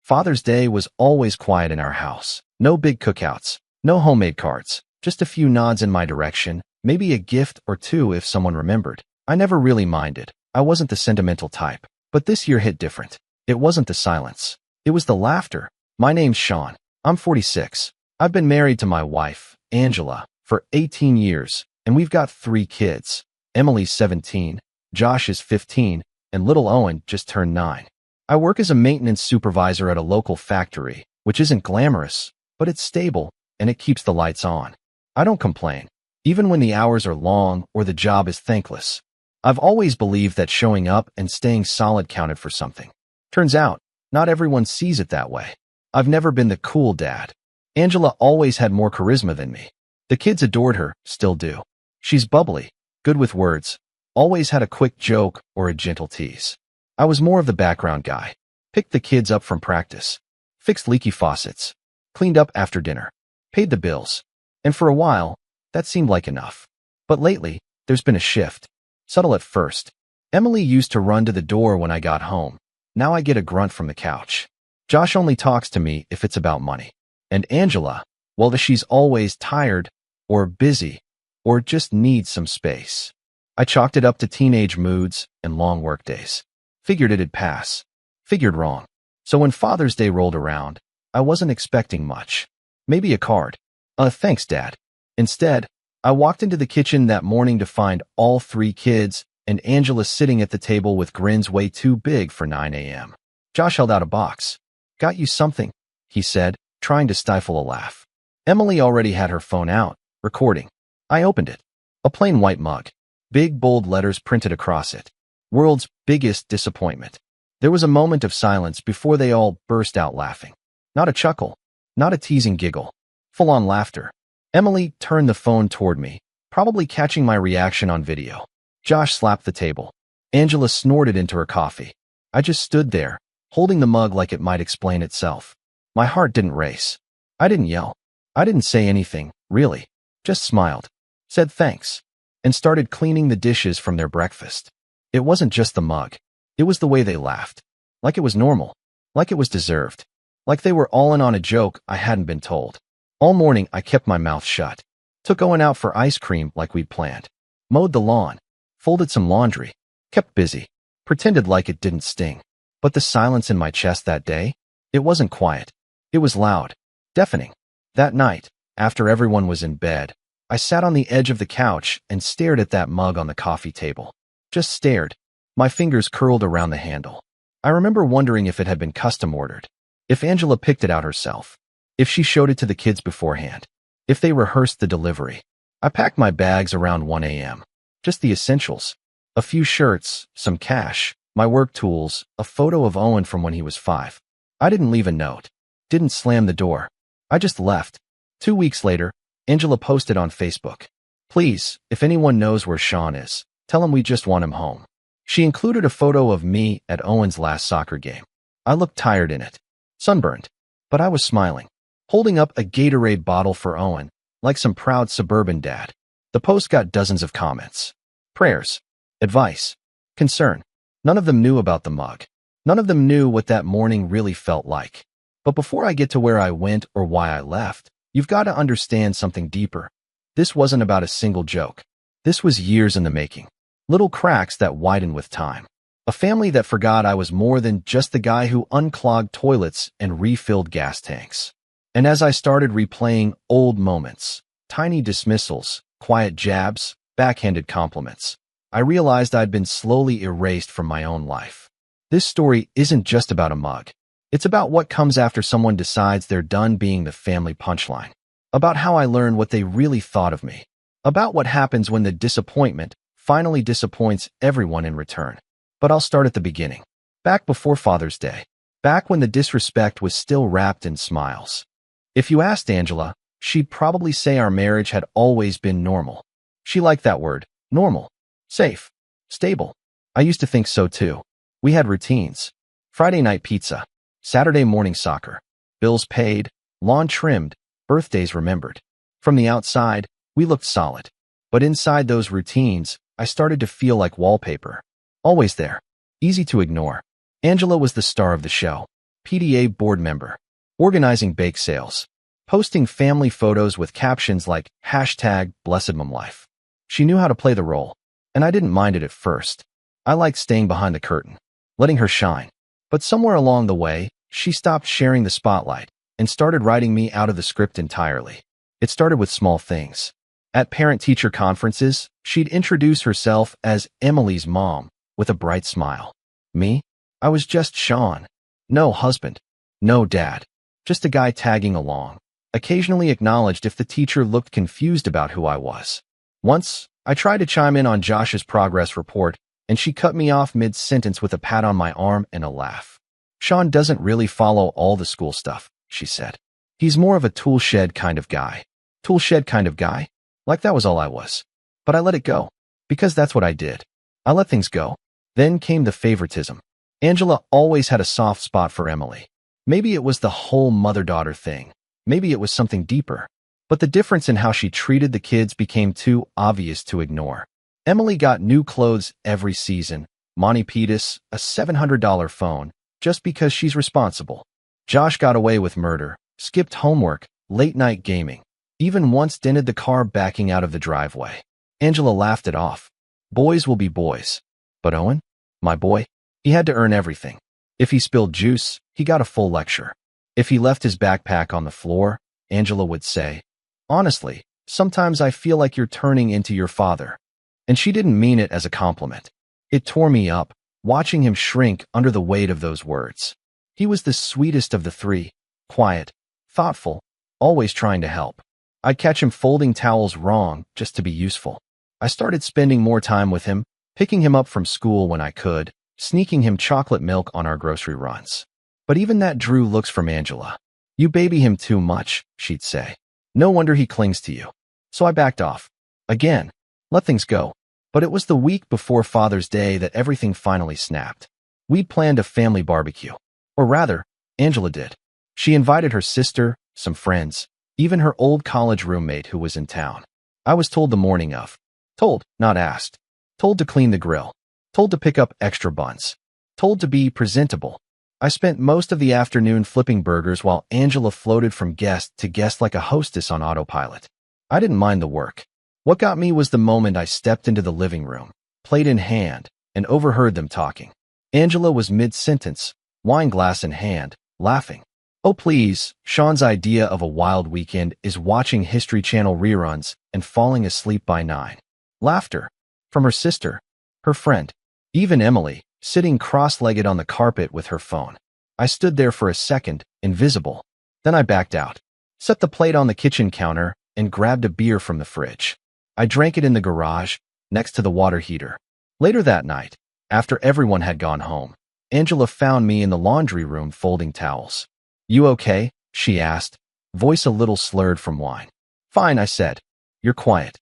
Father's Day was always quiet in our house. No big cookouts, no homemade cards, just a few nods in my direction, maybe a gift or two if someone remembered. I never really minded. I wasn't the sentimental type. But this year hit different. It wasn't the silence. It was the laughter. My name's Sean. I'm 46. I've been married to my wife, Angela, for 18 years, and we've got 3 kids. Emily's 17, Josh is 15, and little Owen just turned 9. I work as a maintenance supervisor at a local factory, which isn't glamorous, but it's stable, and it keeps the lights on. I don't complain, even when the hours are long or the job is thankless. I've always believed that showing up and staying solid counted for something. Turns out, not everyone sees it that way. I've never been the cool dad. Angela always had more charisma than me. The kids adored her, still do. She's bubbly, good with words, always had a quick joke or a gentle tease. I was more of the background guy. Picked the kids up from practice, fixed leaky faucets, cleaned up after dinner, paid the bills. And for a while, that seemed like enough. But lately, there's been a shift. Subtle at first. Emily used to run to the door when I got home. Now I get a grunt from the couch. Josh only talks to me if it's about money. And Angela, well, she's always tired, or busy, or just needs some space. I chalked it up to teenage moods and long workdays. Figured it'd pass. Figured wrong. So when Father's Day rolled around, I wasn't expecting much. Maybe a card. Thanks, Dad. Instead, I walked into the kitchen that morning to find all 3 kids and Angela sitting at the table with grins way too big for 9 a.m. Josh held out a box. "Got you something," he said, trying to stifle a laugh. Emily already had her phone out, recording. I opened it. A plain white mug. Big bold letters printed across it. World's biggest disappointment. There was a moment of silence before they all burst out laughing. Not a chuckle, not a teasing giggle. Full-on laughter. Emily turned the phone toward me, probably catching my reaction on video. Josh slapped the table. Angela snorted into her coffee. I just stood there, holding the mug like it might explain itself. My heart didn't race. I didn't yell. I didn't say anything, really. Just smiled, said thanks, and started cleaning the dishes from their breakfast. It wasn't just the mug. It was the way they laughed. Like it was normal. Like it was deserved. Like they were all in on a joke I hadn't been told. All morning, I kept my mouth shut. Took Owen out for ice cream like we'd planned. Mowed the lawn. Folded some laundry. Kept busy. Pretended like it didn't sting. But the silence in my chest that day, it wasn't quiet. It was loud. Deafening. That night, after everyone was in bed, I sat on the edge of the couch and stared at that mug on the coffee table. Just stared. My fingers curled around the handle. I remember wondering if it had been custom ordered. If Angela picked it out herself. If she showed it to the kids beforehand. If they rehearsed the delivery. I packed my bags around 1 a.m. Just the essentials. A few shirts, some cash, my work tools, a photo of Owen from when he was 5. I didn't leave a note. Didn't slam the door. I just left. 2 weeks later, Angela posted on Facebook. "Please, if anyone knows where Sean is, tell him we just want him home." She included a photo of me at Owen's last soccer game. I looked tired in it. Sunburned. But I was smiling. Holding up a Gatorade bottle for Owen, like some proud suburban dad. The post got dozens of comments. Prayers. Advice. Concern. None of them knew about the mug. None of them knew what that morning really felt like. But before I get to where I went or why I left, you've got to understand something deeper. This wasn't about a single joke. This was years in the making. Little cracks that widened with time. A family that forgot I was more than just the guy who unclogged toilets and refilled gas tanks. And as I started replaying old moments, tiny dismissals, quiet jabs, backhanded compliments, I realized I'd been slowly erased from my own life. This story isn't just about a mug. It's about what comes after someone decides they're done being the family punchline. About how I learned what they really thought of me. About what happens when the disappointment finally disappoints everyone in return. But I'll start at the beginning. Back before Father's Day. Back when the disrespect was still wrapped in smiles. If you asked Angela, she'd probably say our marriage had always been normal. She liked that word, normal. Safe. Stable. I used to think so too. We had routines. Friday night pizza. Saturday morning soccer. Bills paid. Lawn trimmed. Birthdays remembered. From the outside, we looked solid. But inside those routines, I started to feel like wallpaper. Always there. Easy to ignore. Angela was the star of the show. PTA board member, organizing bake sales, posting family photos with captions like #BlessedMomLife. She knew how to play the role, and I didn't mind it at first. I liked staying behind the curtain, letting her shine. But somewhere along the way, she stopped sharing the spotlight and started writing me out of the script entirely. It started with small things. At parent-teacher conferences, she'd introduce herself as Emily's mom with a bright smile. Me? I was just Sean. No husband. No dad. Just a guy tagging along. Occasionally acknowledged if the teacher looked confused about who I was. Once, I tried to chime in on Josh's progress report, and she cut me off mid-sentence with a pat on my arm and a laugh. Sean doesn't really follow all the school stuff, she said. He's more of a tool shed kind of guy. Tool shed kind of guy? Like that was all I was. But I let it go. Because that's what I did. I let things go. Then came the favoritism. Angela always had a soft spot for Emily. Maybe it was the whole mother-daughter thing. Maybe it was something deeper. But the difference in how she treated the kids became too obvious to ignore. Emily got new clothes every season, Monty Python, a $700 phone, just because she's responsible. Josh got away with murder, skipped homework, late-night gaming, even once dented the car backing out of the driveway. Angela laughed it off. Boys will be boys. But Owen, my boy, he had to earn everything. If he spilled juice, he got a full lecture. If he left his backpack on the floor, Angela would say, "Honestly, sometimes I feel like you're turning into your father." And she didn't mean it as a compliment. It tore me up, watching him shrink under the weight of those words. He was the sweetest of the three, quiet, thoughtful, always trying to help. I'd catch him folding towels wrong just to be useful. I started spending more time with him, picking him up from school when I could, sneaking him chocolate milk on our grocery runs. But even that drew looks from Angela. "You baby him too much," she'd say. "No wonder he clings to you." So I backed off. Again, let things go. But it was the week before Father's Day that everything finally snapped. We'd planned a family barbecue. Or rather, Angela did. She invited her sister, some friends, even her old college roommate who was in town. I was told the morning of. Told, not asked. Told to clean the grill. Told to pick up extra buns. Told to be presentable. I spent most of the afternoon flipping burgers while Angela floated from guest to guest like a hostess on autopilot. I didn't mind the work. What got me was the moment I stepped into the living room, plate in hand, and overheard them talking. Angela was mid-sentence, wine glass in hand, laughing. "Oh please, Sean's idea of a wild weekend is watching History Channel reruns and falling asleep by 9. Laughter. From her sister, her friend, even Emily, sitting cross-legged on the carpet with her phone. I stood there for a second, invisible. Then I backed out, set the plate on the kitchen counter, and grabbed a beer from the fridge. I drank it in the garage, next to the water heater. Later that night, after everyone had gone home, Angela found me in the laundry room folding towels. "You okay?" she asked, voice a little slurred from wine. "Fine," I said. "You're quiet."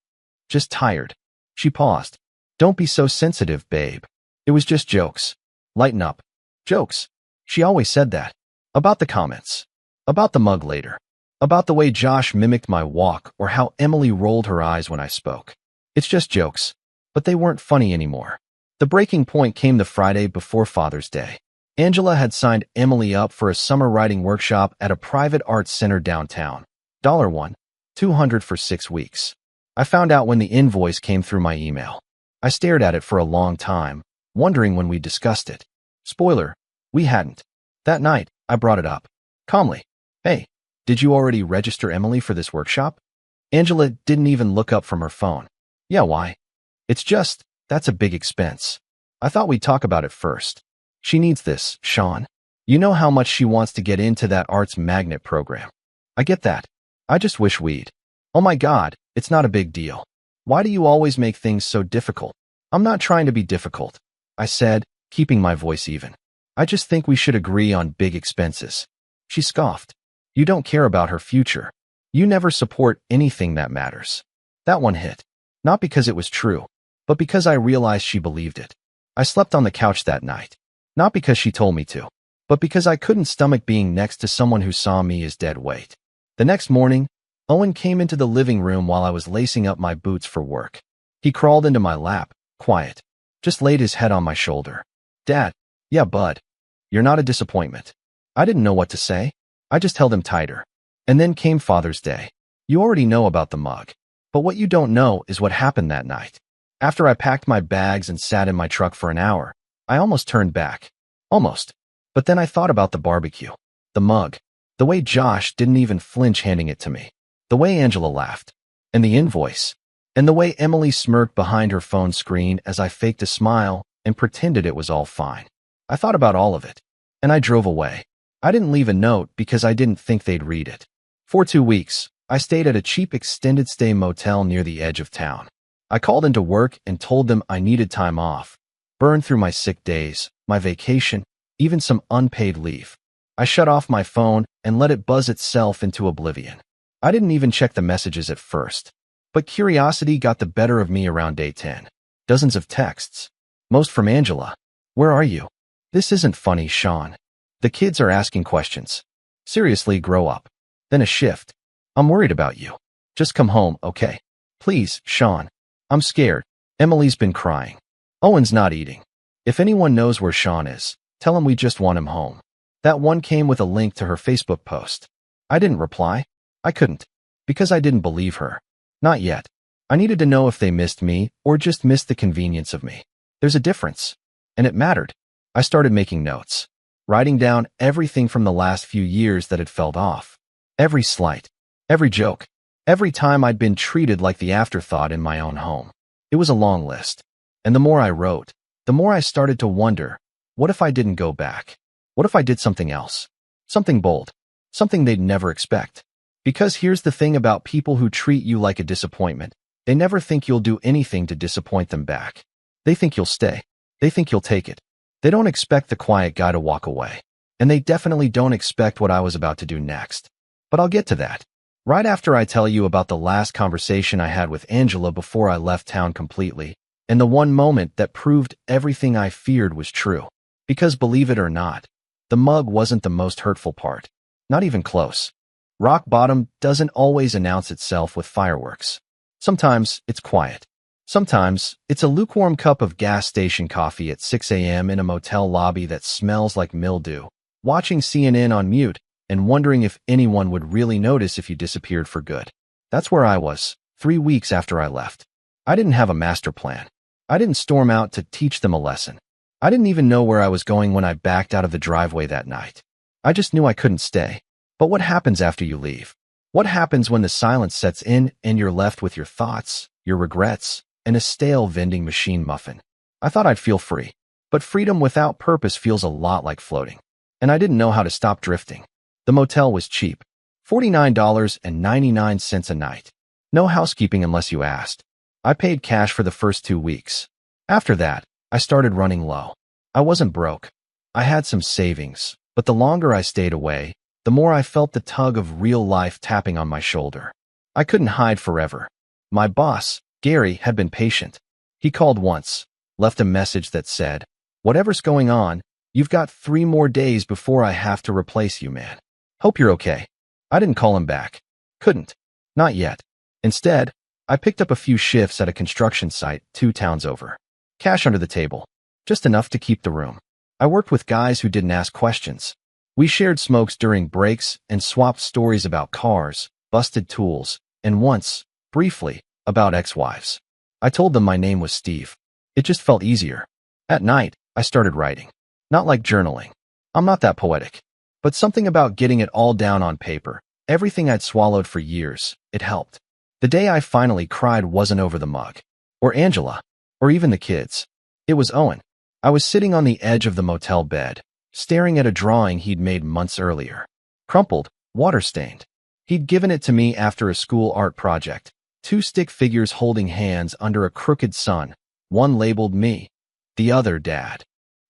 "Just tired." She paused. "Don't be so sensitive, babe. It was just jokes. Lighten up." Jokes. She always said that. About the comments. About the mug later. About the way Josh mimicked my walk or how Emily rolled her eyes when I spoke. It's just jokes. But they weren't funny anymore. The breaking point came the Friday before Father's Day. Angela had signed Emily up for a summer writing workshop at a private arts center downtown. $1, $200 for 6 weeks. I found out when the invoice came through my email. I stared at it for a long time, wondering when we discussed it. Spoiler, we hadn't. That night, I brought it up. Calmly. "Hey, did you already register Emily for this workshop?" Angela didn't even look up from her phone. "Yeah, why?" "It's just, that's a big expense. I thought we'd talk about it first. She needs this, Sean. You know how much she wants to get into that arts magnet program." "I get that. I just wish we'd." "Oh my God, it's not a big deal. Why do you always make things so difficult?" "I'm not trying to be difficult," I said, keeping my voice even. "I just think we should agree on big expenses." She scoffed. "You don't care about her future. You never support anything that matters." That one hit. Not because it was true, but because I realized she believed it. I slept on the couch that night. Not because she told me to, but because I couldn't stomach being next to someone who saw me as dead weight. The next morning, Owen came into the living room while I was lacing up my boots for work. He crawled into my lap, quiet, just laid his head on my shoulder. "Dad." "Yeah, bud. You're not a disappointment." I didn't know what to say. I just held him tighter. And then came Father's Day. You already know about the mug. But what you don't know is what happened that night. After I packed my bags and sat in my truck for an hour, I almost turned back. Almost. But then I thought about the barbecue, the mug, the way Josh didn't even flinch handing it to me, the way Angela laughed, and the invoice, and the way Emily smirked behind her phone screen as I faked a smile and pretended it was all fine. I thought about all of it, and I drove away. I didn't leave a note because I didn't think they'd read it. For 2 weeks, I stayed at a cheap extended stay motel near the edge of town. I called into work and told them I needed time off, burned through my sick days, my vacation, even some unpaid leave. I shut off my phone and let it buzz itself into oblivion. I didn't even check the messages at first, but curiosity got the better of me around day 10. Dozens of texts, most from Angela. Where are you? This isn't funny, Sean. The kids are asking questions. Seriously, grow up. Then a shift. I'm worried about you. Just come home, okay? Please, Sean. I'm scared. Emily's been crying. Owen's not eating. If anyone knows where Sean is, tell him we just want him home. That one came with a link to her Facebook post. I didn't reply. I couldn't. Because I didn't believe her. Not yet. I needed to know if they missed me or just missed the convenience of me. There's a difference. And it mattered. I started making notes. Writing down everything from the last few years that had felt off. Every slight. Every joke. Every time I'd been treated like the afterthought in my own home. It was a long list. And the more I wrote, the more I started to wonder, what if I didn't go back? What if I did something else? Something bold. Something they'd never expect. Because here's the thing about people who treat you like a disappointment. They never think you'll do anything to disappoint them back. They think you'll stay. They think you'll take it. They don't expect the quiet guy to walk away. And they definitely don't expect what I was about to do next. But I'll get to that. Right after I tell you about the last conversation I had with Angela before I left town completely, and the one moment that proved everything I feared was true. Because believe it or not, the mug wasn't the most hurtful part. Not even close. Rock bottom doesn't always announce itself with fireworks. Sometimes it's quiet. Sometimes it's a lukewarm cup of gas station coffee at 6 a.m. in a motel lobby that smells like mildew, watching CNN on mute, and wondering if anyone would really notice if you disappeared for good. That's where I was, 3 weeks after I left. I didn't have a master plan. I didn't storm out to teach them a lesson. I didn't even know where I was going when I backed out of the driveway that night. I just knew I couldn't stay. But what happens after you leave? What happens when the silence sets in and you're left with your thoughts, your regrets, and a stale vending machine muffin? I thought I'd feel free. But freedom without purpose feels a lot like floating. And I didn't know how to stop drifting. The motel was cheap. $49.99 a night. No housekeeping unless you asked. I paid cash for the first 2 weeks. After that, I started running low. I wasn't broke. I had some savings, but the longer I stayed away, the more I felt the tug of real life tapping on my shoulder. I couldn't hide forever. My boss, Gary, had been patient. He called once, left a message that said, "Whatever's going on, you've got 3 more days before I have to replace you, man. Hope you're okay." I didn't call him back. Couldn't. Not yet. Instead, I picked up a few shifts at a construction site 2 towns over. Cash under the table. Just enough to keep the room. I worked with guys who didn't ask questions. We shared smokes during breaks and swapped stories about cars, busted tools, and once, briefly, about ex-wives. I told them my name was Steve. It just felt easier. At night, I started writing. Not like journaling. I'm not that poetic. But something about getting it all down on paper, everything I'd swallowed for years, it helped. The day I finally cried wasn't over the mug, or Angela, or even the kids. It was Owen. I was sitting on the edge of the motel bed, staring at a drawing he'd made months earlier. Crumpled, water-stained. He'd given it to me after a school art project. 2 stick figures holding hands under a crooked sun. One labeled me, the other Dad.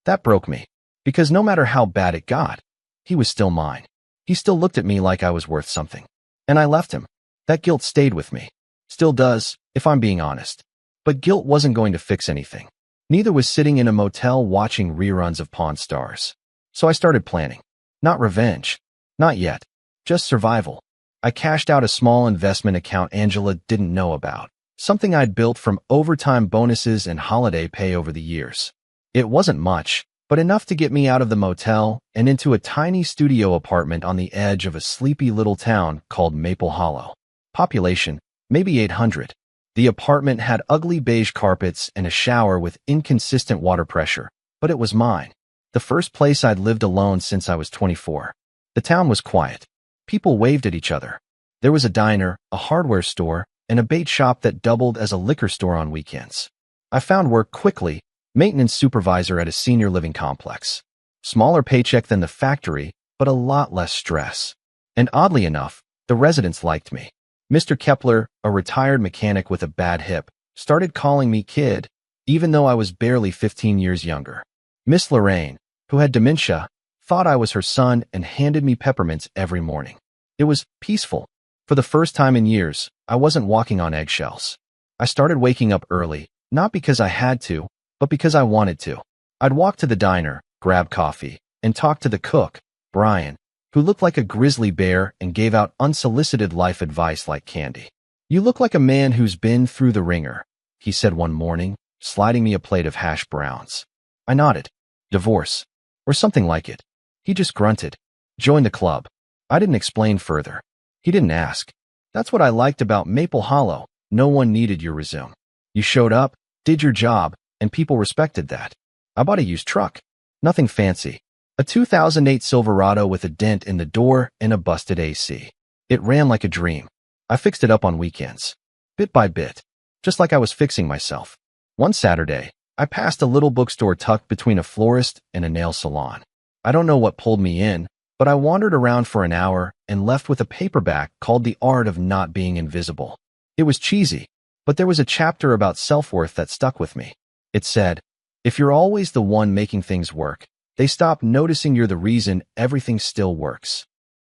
That broke me, because no matter how bad it got, he was still mine. He still looked at me like I was worth something. And I left him. That guilt stayed with me. Still does, if I'm being honest. But guilt wasn't going to fix anything. Neither was sitting in a motel watching reruns of Pawn Stars. So I started planning. Not revenge. Not yet. Just survival. I cashed out a small investment account Angela didn't know about. Something I'd built from overtime bonuses and holiday pay over the years. It wasn't much, but enough to get me out of the motel and into a tiny studio apartment on the edge of a sleepy little town called Maple Hollow. Population, maybe 800. The apartment had ugly beige carpets and a shower with inconsistent water pressure, but it was mine. The first place I'd lived alone since I was 24. The town was quiet. People waved at each other. There was a diner, a hardware store, and a bait shop that doubled as a liquor store on weekends. I found work quickly, maintenance supervisor at a senior living complex. Smaller paycheck than the factory, but a lot less stress. And oddly enough, the residents liked me. Mr. Kepler, a retired mechanic with a bad hip, started calling me kid, even though I was barely 15 years younger. Miss Lorraine, who had dementia, thought I was her son and handed me peppermints every morning. It was peaceful. For the first time in years, I wasn't walking on eggshells. I started waking up early, not because I had to, but because I wanted to. I'd walk to the diner, grab coffee, and talk to the cook, Brian, who looked like a grizzly bear and gave out unsolicited life advice like candy. "You look like a man who's been through the ringer," he said one morning, sliding me a plate of hash browns. I nodded. "Divorce. Or something like it." He just grunted. "Join the club." I didn't explain further. He didn't ask. That's what I liked about Maple Hollow. No one needed your resume. You showed up, did your job, and people respected that. I bought a used truck. Nothing fancy. A 2008 Silverado with a dent in the door and a busted AC. It ran like a dream. I fixed it up on weekends. Bit by bit. Just like I was fixing myself. One Saturday, I passed a little bookstore tucked between a florist and a nail salon. I don't know what pulled me in, but I wandered around for an hour and left with a paperback called The Art of Not Being Invisible. It was cheesy, but there was a chapter about self-worth that stuck with me. It said, if you're always the one making things work, they stop noticing you're the reason everything still works.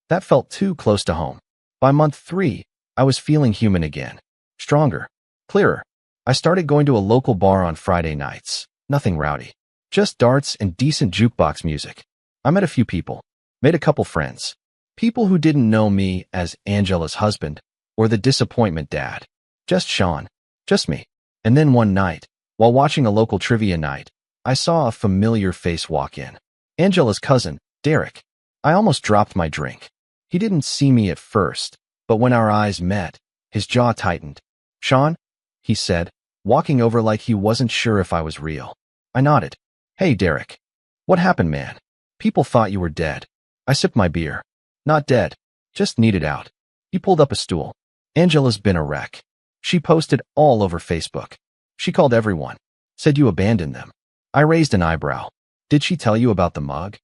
That felt too close to home. By month 3, I was feeling human again. Stronger. Clearer. I started going to a local bar on Friday nights. Nothing rowdy. Just darts and decent jukebox music. I met a few people. Made a couple friends. People who didn't know me as Angela's husband or the disappointment dad. Just Sean. Just me. And then one night, while watching a local trivia night, I saw a familiar face walk in. Angela's cousin, Derek. I almost dropped my drink. He didn't see me at first, but when our eyes met, his jaw tightened. "Sean?" he said, walking over like he wasn't sure if I was real. I nodded. "Hey, Derek. What happened, man? People thought you were dead." I sipped my beer. "Not dead. Just needed out." He pulled up a stool. "Angela's been a wreck. She posted all over Facebook. She called everyone. Said you abandoned them." I raised an eyebrow. "Did she tell you about the mug?"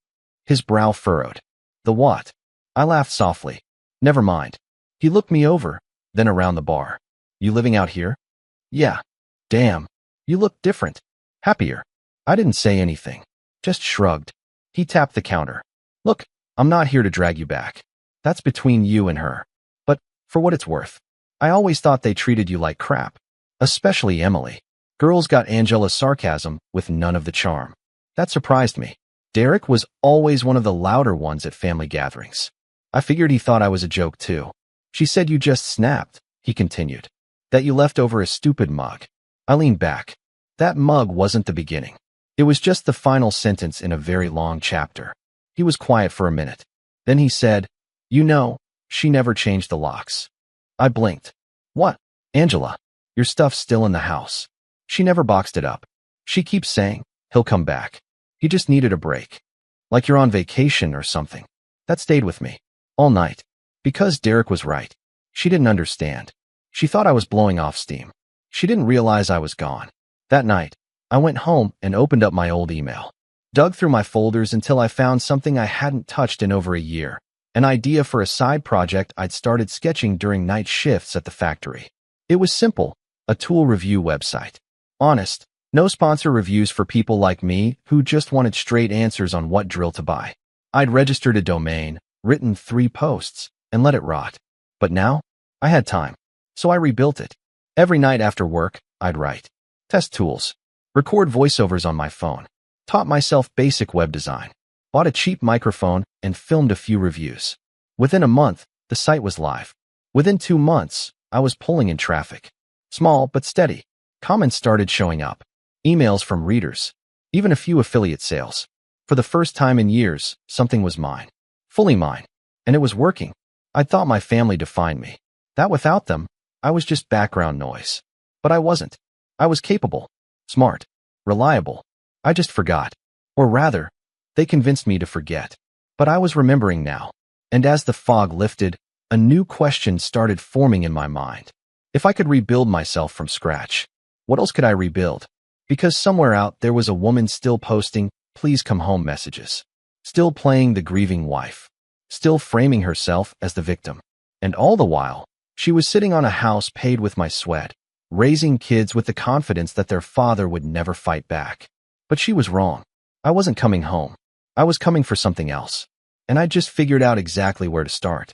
His brow furrowed. "The what?" I laughed softly. "Never mind." He looked me over, then around the bar. "You living out here?" "Yeah." "Damn. You look different. Happier." I didn't say anything. Just shrugged. He tapped the counter. "Look, I'm not here to drag you back. That's between you and her. But, for what it's worth, I always thought they treated you like crap. Especially Emily. Girls got Angela's sarcasm with none of the charm. That surprised me. Derek was always one of the louder ones at family gatherings. I figured he thought I was a joke too. "She said you just snapped," he continued. "That you left over a stupid mug." I leaned back. That mug wasn't the beginning. It was just the final sentence in a very long chapter. He was quiet for a minute. Then he said, "You know, she never changed the locks." I blinked. "What?" "Angela, your stuff's still in the house. She never boxed it up. She keeps saying, he'll come back. He just needed a break. Like you're on vacation or something." That stayed with me. All night. Because Derek was right. She didn't understand. She thought I was blowing off steam. She didn't realize I was gone. That night, I went home and opened up my old email. Dug through my folders until I found something I hadn't touched in over a year. An idea for a side project I'd started sketching during night shifts at the factory. It was simple, a tool review website. Honest, no sponsor reviews for people like me who just wanted straight answers on what drill to buy. I'd registered a domain, written 3 posts, and let it rot. But now, I had time. So I rebuilt it. Every night after work, I'd write. Test tools. Record voiceovers on my phone. Taught myself basic web design. Bought a cheap microphone and filmed a few reviews. Within a month, the site was live. Within 2 months, I was pulling in traffic. Small but steady. Comments started showing up. Emails from readers. Even a few affiliate sales. For the first time in years, something was mine. Fully mine. And it was working. I thought my family defined me. That without them, I was just background noise. But I wasn't. I was capable, smart, reliable. I just forgot. Or rather, they convinced me to forget. But I was remembering now. And as the fog lifted, a new question started forming in my mind. If I could rebuild myself from scratch, what else could I rebuild? Because somewhere out there was a woman still posting, "Please come home" messages. Still playing the grieving wife. Still framing herself as the victim. And all the while, she was sitting on a house paid with my sweat, raising kids with the confidence that their father would never fight back. But she was wrong. I wasn't coming home. I was coming for something else. And I just figured out exactly where to start.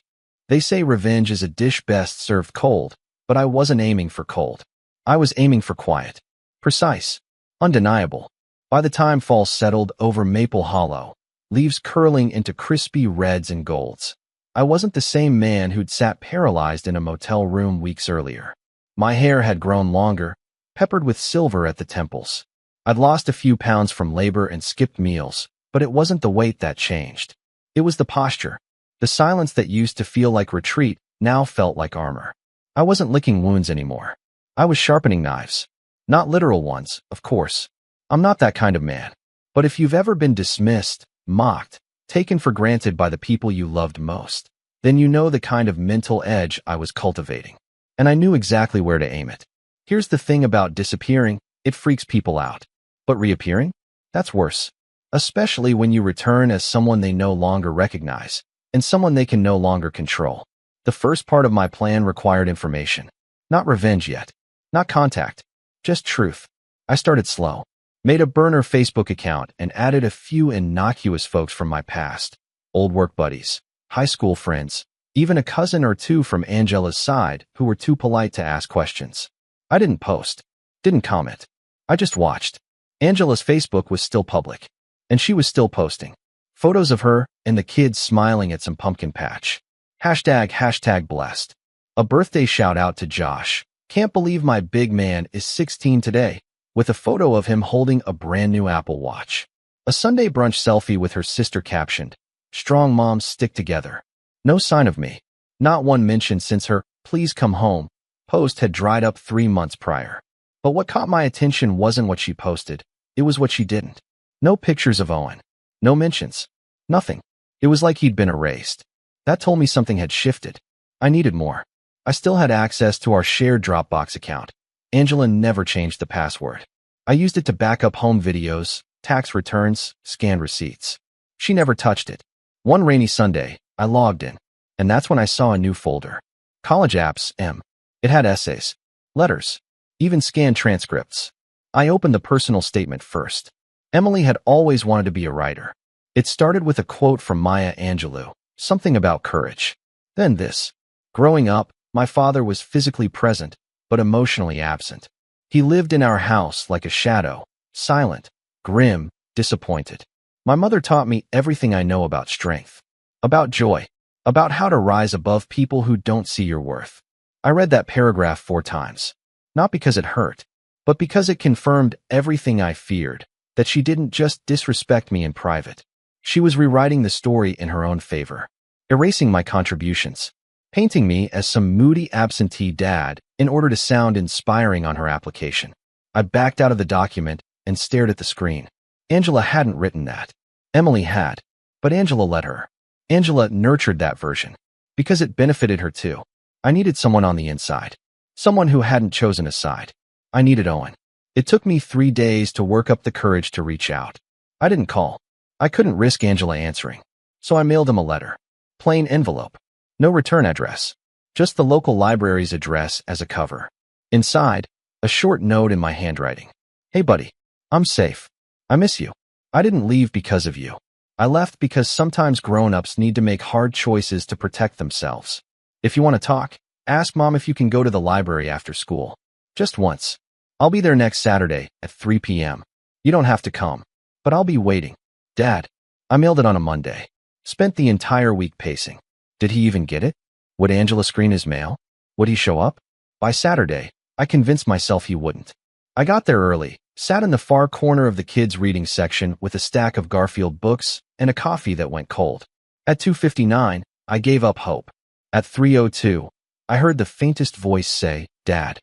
They say revenge is a dish best served cold, but I wasn't aiming for cold. I was aiming for quiet. Precise. Undeniable. By the time fall settled over Maple Hollow, leaves curling into crispy reds and golds, I wasn't the same man who'd sat paralyzed in a motel room weeks earlier. My hair had grown longer, peppered with silver at the temples. I'd lost a few pounds from labor and skipped meals, but it wasn't the weight that changed. It was the posture. The silence that used to feel like retreat now felt like armor. I wasn't licking wounds anymore. I was sharpening knives. Not literal ones, of course. I'm not that kind of man. But if you've ever been dismissed, mocked, taken for granted by the people you loved most, then you know the kind of mental edge I was cultivating. And I knew exactly where to aim it. Here's the thing about disappearing, it freaks people out. But reappearing? That's worse. Especially when you return as someone they no longer recognize, and someone they can no longer control. The first part of my plan required information. Not revenge yet. Not contact. Just truth. I started slow. Made a burner Facebook account and added a few innocuous folks from my past. Old work buddies, high school friends, even a cousin or two from Angela's side who were too polite to ask questions. I didn't post. Didn't comment. I just watched. Angela's Facebook was still public. And she was still posting. Photos of her and the kids smiling at some pumpkin patch. Hashtag blessed. A birthday shout out to Josh. Can't believe my big man is 16 today, with a photo of him holding a brand new Apple Watch. A Sunday brunch selfie with her sister captioned, "Strong moms stick together." No sign of me. Not one mention since her "Please come home" post had dried up 3 months prior. But what caught my attention wasn't what she posted. It was what she didn't. No pictures of Owen. No mentions. Nothing. It was like he'd been erased. That told me something had shifted. I needed more. I still had access to our shared Dropbox account. Angela never changed the password. I used it to back up home videos, tax returns, scanned receipts. She never touched it. One rainy Sunday, I logged in, and that's when I saw a new folder. College apps, M. It had essays, letters, even scanned transcripts. I opened the personal statement first. Emily had always wanted to be a writer. It started with a quote from Maya Angelou, something about courage. Then this. Growing up, my father was physically present, but emotionally absent. He lived in our house like a shadow, silent, grim, disappointed. My mother taught me everything I know about strength, about joy, about how to rise above people who don't see your worth. I read that paragraph 4 times, not because it hurt, but because it confirmed everything I feared, that she didn't just disrespect me in private. She was rewriting the story in her own favor, erasing my contributions, painting me as some moody absentee dad in order to sound inspiring on her application. I backed out of the document and stared at the screen. Angela hadn't written that. Emily had, but Angela let her. Angela nurtured that version because it benefited her too. I needed someone on the inside, someone who hadn't chosen a side. I needed Owen. It took me 3 days to work up the courage to reach out. I didn't call. I couldn't risk Angela answering. So I mailed him a letter. Plain envelope. No return address. Just the local library's address as a cover. Inside, a short note in my handwriting. "Hey buddy, I'm safe. I miss you. I didn't leave because of you. I left because sometimes grown-ups need to make hard choices to protect themselves. If you want to talk, ask Mom if you can go to the library after school. Just once. I'll be there next Saturday at 3 p.m. You don't have to come, but I'll be waiting. Dad." I mailed it on a Monday. Spent the entire week pacing. Did he even get it? Would Angela screen his mail? Would he show up? By Saturday, I convinced myself he wouldn't. I got there early, sat in the far corner of the kids' reading section with a stack of Garfield books and a coffee that went cold. At 2:59, I gave up hope. At 3:02, I heard the faintest voice say, "Dad."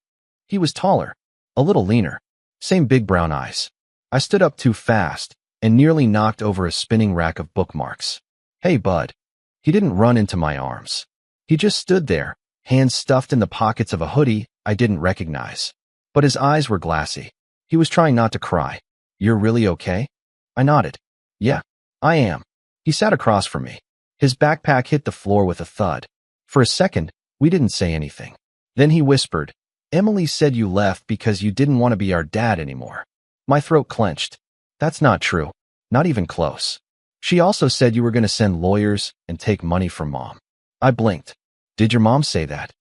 He was taller, a little leaner, same big brown eyes. I stood up too fast and nearly knocked over a spinning rack of bookmarks. "Hey, bud." He didn't run into my arms. He just stood there, hands stuffed in the pockets of a hoodie I didn't recognize. But his eyes were glassy. He was trying not to cry. "You're really okay?" I nodded. "Yeah, I am." He sat across from me. His backpack hit the floor with a thud. For a second, we didn't say anything. Then he whispered, "Emily said you left because you didn't want to be our dad anymore." My throat clenched. "That's not true. Not even close. She also said you were going to send lawyers and take money from Mom." I blinked. "Did your mom say that?"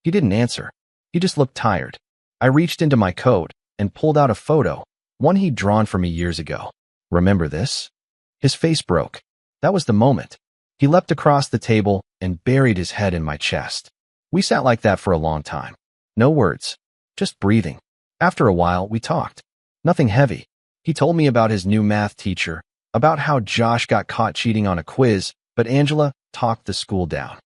He didn't answer. He just looked tired. I reached into my coat and pulled out a photo, one he'd drawn for me years ago. "Remember this?" His face broke. That was the moment. He leapt across the table and buried his head in my chest. We sat like that for a long time. No words, just breathing. After a while, we talked. Nothing heavy. He told me about his new math teacher, about how Josh got caught cheating on a quiz, but Angela talked the school down.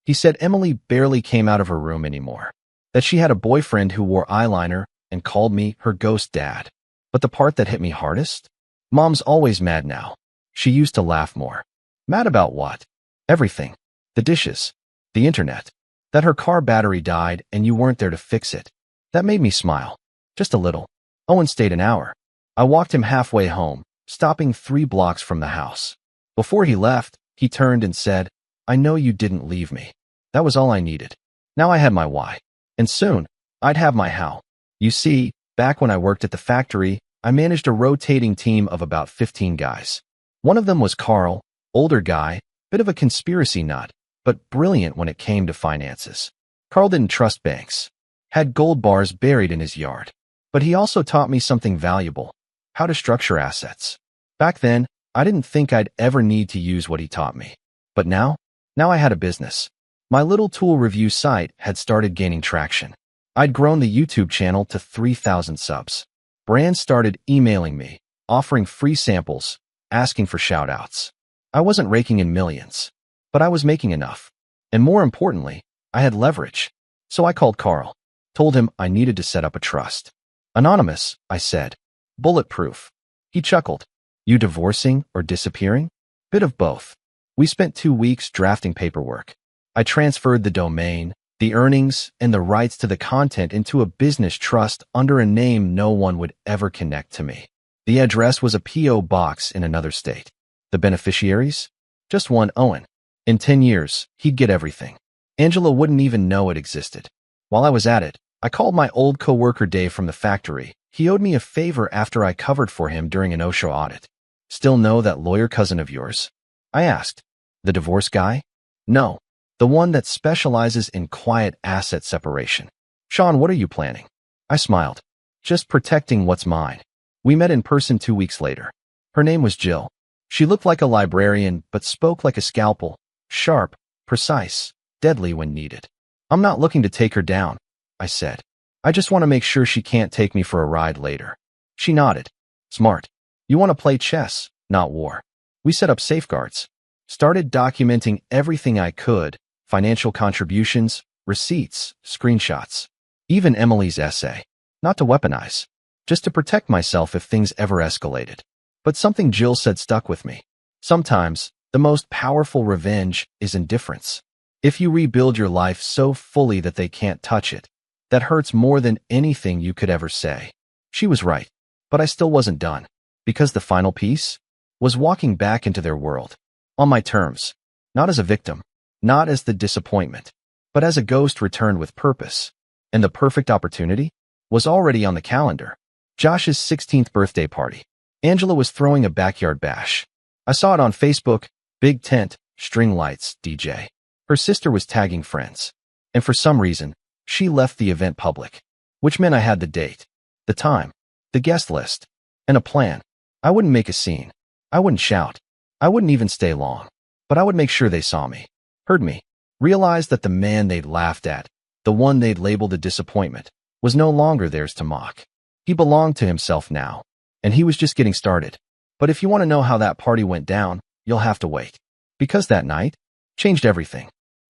He said Emily barely came out of her room anymore, that she had a boyfriend who wore eyeliner and called me her ghost dad. But the part that hit me hardest? Mom's always mad now. She used to laugh more. Mad about what? Everything. The dishes. The internet. That her car battery died and you weren't there to fix it. That made me smile. Just a little. Owen stayed an hour. I walked him halfway home, stopping 3 blocks from the house. Before he left, he turned and said, "I know you didn't leave me." That was all I needed. Now I had my why. And soon, I'd have my how. You see, back when I worked at the factory, I managed a rotating team of about 15 guys. One of them was Carl, older guy, bit of a conspiracy nut, but brilliant when it came to finances. Carl didn't trust banks, had gold bars buried in his yard. But he also taught me something valuable, how to structure assets. Back then, I didn't think I'd ever need to use what he taught me. But now I had a business. My little tool review site had started gaining traction. I'd grown the YouTube channel to 3,000 subs. Brands started emailing me, offering free samples, asking for shout-outs. I wasn't raking in millions, but I was making enough. And more importantly, I had leverage. So I called Carl, told him I needed to set up a trust. "Anonymous," I said. "Bulletproof." He chuckled. "You divorcing or disappearing?" "Bit of both." We spent 2 weeks drafting paperwork. I transferred the domain, the earnings, and the rights to the content into a business trust under a name no one would ever connect to me. The address was a P.O. box in another state. The beneficiaries? Just one Owen. In 10 years, he'd get everything. Angela wouldn't even know it existed. While I was at it, I called my old coworker Dave from the factory. He owed me a favor after I covered for him during an OSHA audit. "Still know that lawyer cousin of yours?" I asked. "The divorce guy?" "No, the one that specializes in quiet asset separation." "Sean, what are you planning?" I smiled. "Just protecting what's mine." We met in person 2 weeks later. Her name was Jill. She looked like a librarian, but spoke like a scalpel, sharp, precise, deadly when needed. "I'm not looking to take her down," I said. "I just want to make sure she can't take me for a ride later." She nodded. "Smart. You want to play chess, not war." We set up safeguards. Started documenting everything I could, financial contributions, receipts, screenshots. Even Emily's essay. Not to weaponize. Just to protect myself if things ever escalated. But something Jill said stuck with me. Sometimes, the most powerful revenge is indifference. If you rebuild your life so fully that they can't touch it, that hurts more than anything you could ever say. She was right, but I still wasn't done. Because the final piece was walking back into their world. On my terms. Not as a victim. Not as the disappointment. But as a ghost returned with purpose. And the perfect opportunity was already on the calendar. Josh's 16th birthday party. Angela was throwing a backyard bash. I saw it on Facebook, big tent, string lights, DJ. Her sister was tagging friends. And for some reason, she left the event public. Which meant I had the date, the time, the guest list, and a plan. I wouldn't make a scene. I wouldn't shout. I wouldn't even stay long. But I would make sure they saw me, heard me, realized that the man they'd laughed at, the one they'd labeled a disappointment, was no longer theirs to mock. He belonged to himself now, and he was just getting started. But if you want to know how that party went down, you'll have to wait. Because that night changed everything.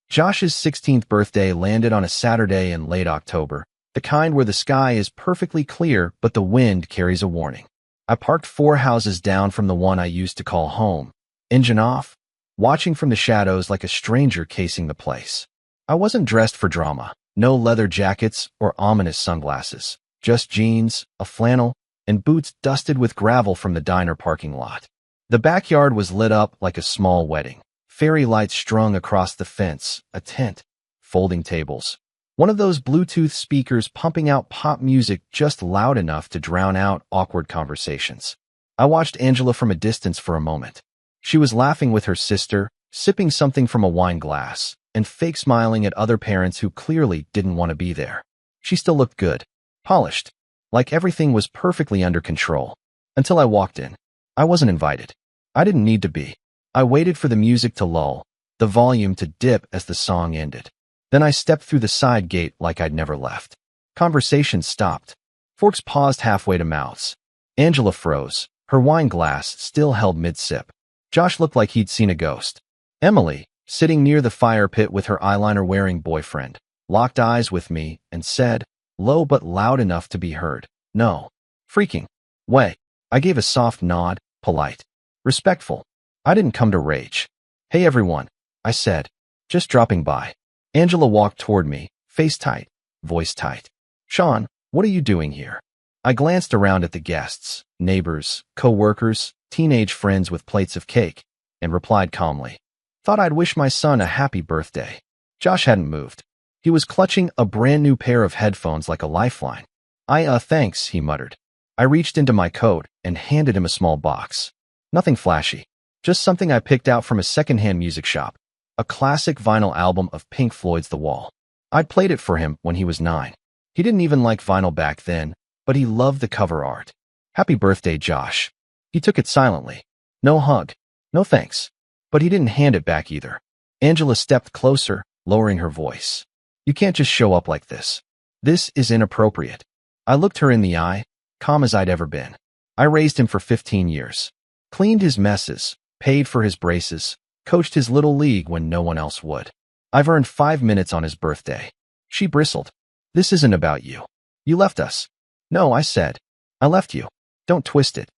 Josh's 16th birthday landed on a Saturday in late October, the kind where the sky is perfectly clear but the wind carries a warning. I parked 4 houses down from the one I used to call home, engine off, watching from the shadows like a stranger casing the place. I wasn't dressed for drama, no leather jackets or ominous sunglasses, just jeans, a flannel, and boots dusted with gravel from the diner parking lot. The backyard was lit up like a small wedding. Fairy lights strung across the fence, a tent, folding tables. One of those Bluetooth speakers pumping out pop music just loud enough to drown out awkward conversations. I watched Angela from a distance for a moment. She was laughing with her sister, sipping something from a wine glass, and fake smiling at other parents who clearly didn't want to be there. She still looked good, polished, like everything was perfectly under control. Until I walked in. I wasn't invited. I didn't need to be. I waited for the music to lull, the volume to dip as the song ended. Then I stepped through the side gate like I'd never left. Conversation stopped. Forks paused halfway to mouths. Angela froze, her wine glass still held mid-sip. Josh looked like he'd seen a ghost. Emily, sitting near the fire pit with her eyeliner-wearing boyfriend, locked eyes with me and said, low but loud enough to be heard, "No. Freaking way." I gave a soft nod, polite, respectful. I didn't come to rage. "Hey everyone," I said, "just dropping by." Angela walked toward me, face tight, voice tight. "Sean, what are you doing here?" I glanced around at the guests, neighbors, co-workers, teenage friends with plates of cake, and replied calmly, "Thought I'd wish my son a happy birthday." Josh hadn't moved. He was clutching a brand new pair of headphones like a lifeline. Thanks," he muttered. I reached into my coat and handed him a small box. Nothing flashy. Just something I picked out from a secondhand music shop. A classic vinyl album of Pink Floyd's The Wall. I'd played it for him when he was 9. He didn't even like vinyl back then, but he loved the cover art. "Happy birthday, Josh." He took it silently. No hug. No thanks. But he didn't hand it back either. Angela stepped closer, lowering her voice. "You can't just show up like this. This is inappropriate." I looked her in the eye, calm as I'd ever been. I raised him for 15 years. Cleaned his messes, paid for his braces, coached his little league when no one else would. I've earned 5 minutes on his birthday. She bristled. "This isn't about you. You left us." "No," I said. "I left you. Don't twist it."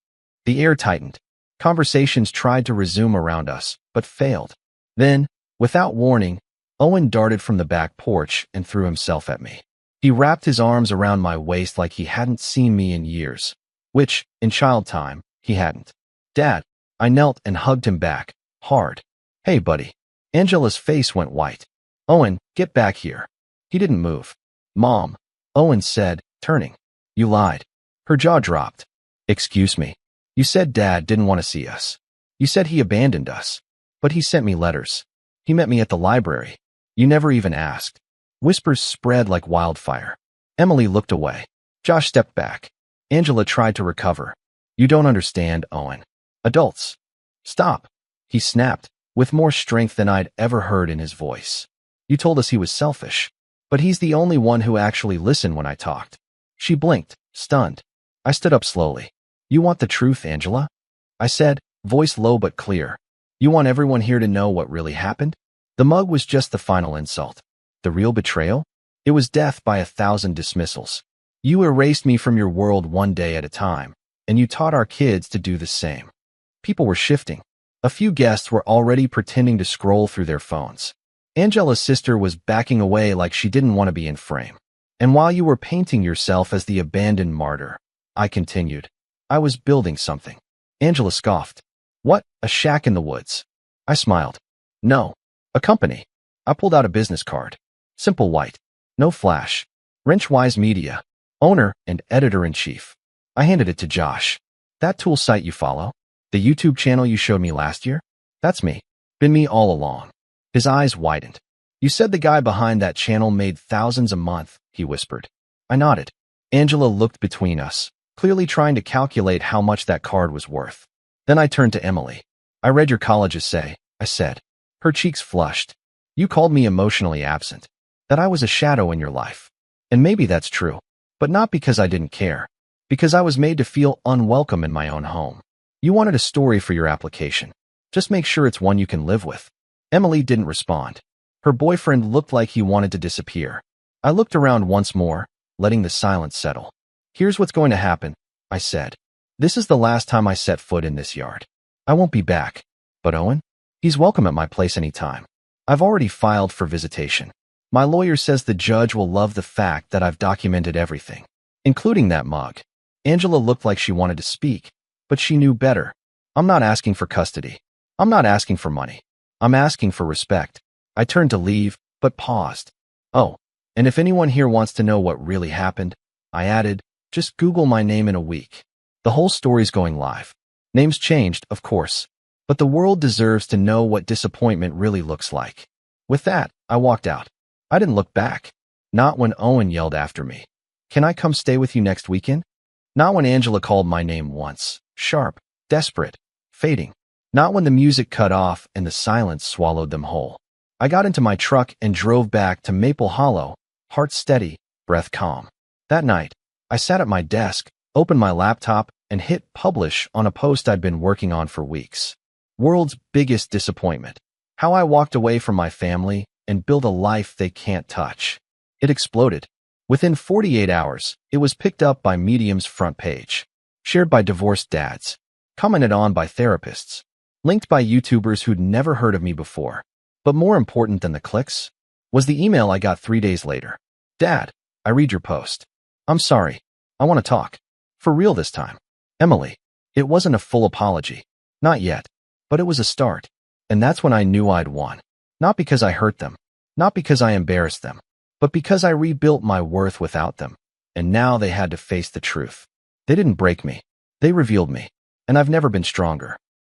The air tightened. Conversations tried to resume around us, but failed. Then, without warning, Owen darted from the back porch and threw himself at me. He wrapped his arms around my waist like he hadn't seen me in years, which, in child time, he hadn't. "Dad." I knelt and hugged him back, hard. "Hey, buddy." Angela's face went white. "Owen, get back here." He didn't move. "Mom," Owen said, turning. "You lied." Her jaw dropped. "Excuse me. You said Dad didn't want to see us. You said he abandoned us. But he sent me letters. He met me at the library. You never even asked." Whispers spread like wildfire. Emily looked away. Josh stepped back. Angela tried to recover. "You don't understand, Owen. Adults." "Stop," he snapped, with more strength than I'd ever heard in his voice. "You told us he was selfish. But he's the only one who actually listened when I talked." She blinked, stunned. I stood up slowly. "You want the truth, Angela?" I said, voice low but clear. "You want everyone here to know what really happened?" The mug was just the final insult. The real betrayal? It was death by 1,000 dismissals. You erased me from your world one day at a time, and you taught our kids to do the same. People were shifting. A few guests were already pretending to scroll through their phones. Angela's sister was backing away like she didn't want to be in frame. "And while you were painting yourself as the abandoned martyr," I continued, "I was building something." Angela scoffed. "What, a shack in the woods?" I smiled. "No, a company." I pulled out a business card. Simple white. No flash. Wrenchwise Media. Owner and editor-in-chief. I handed it to Josh. "That tool site you follow? The YouTube channel you showed me last year? That's me. Been me all along." His eyes widened. "You said the guy behind that channel made thousands a month," he whispered. I nodded. Angela looked between us, clearly trying to calculate how much that card was worth. Then I turned to Emily. "I read your college essay," I said. Her cheeks flushed. "You called me emotionally absent. That I was a shadow in your life. And maybe that's true. But not because I didn't care. Because I was made to feel unwelcome in my own home. You wanted a story for your application. Just make sure it's one you can live with. Emily didn't respond. Her boyfriend looked like he wanted to disappear. I looked around once more, letting the silence settle. Here's what's going to happen, I said. This is the last time I set foot in this yard. I won't be back. But Owen? He's welcome at my place anytime. I've already filed for visitation. My lawyer says the judge will love the fact that I've documented everything, including that mug. Angela looked like she wanted to speak, but she knew better. I'm not asking for custody. I'm not asking for money. I'm asking for respect. I turned to leave, but paused. Oh, and if anyone here wants to know what really happened, I added, just Google my name in a week. The whole story's going live. Names changed, of course, but the world deserves to know what disappointment really looks like. With that, I walked out. I didn't look back. Not when Owen yelled after me. Can I come stay with you next weekend? Not when Angela called my name once, sharp, desperate, fading. Not when the music cut off and the silence swallowed them whole. I got into my truck and drove back to Maple Hollow, heart steady, breath calm. That night, I sat at my desk, opened my laptop, and hit publish on a post I'd been working on for weeks. World's biggest disappointment. How I walked away from my family and built a life they can't touch. It exploded. Within 48 hours, it was picked up by Medium's front page, shared by divorced dads, commented on by therapists, linked by YouTubers who'd never heard of me before. But more important than the clicks was the email I got 3 days later. Dad, I read your post. I'm sorry. I want to talk. For real this time. Emily. It wasn't a full apology. Not yet. But it was a start. And that's when I knew I'd won. Not because I hurt them. Not because I embarrassed them. But because I rebuilt my worth without them. And now they had to face the truth. They didn't break me. They revealed me. And I've never been stronger.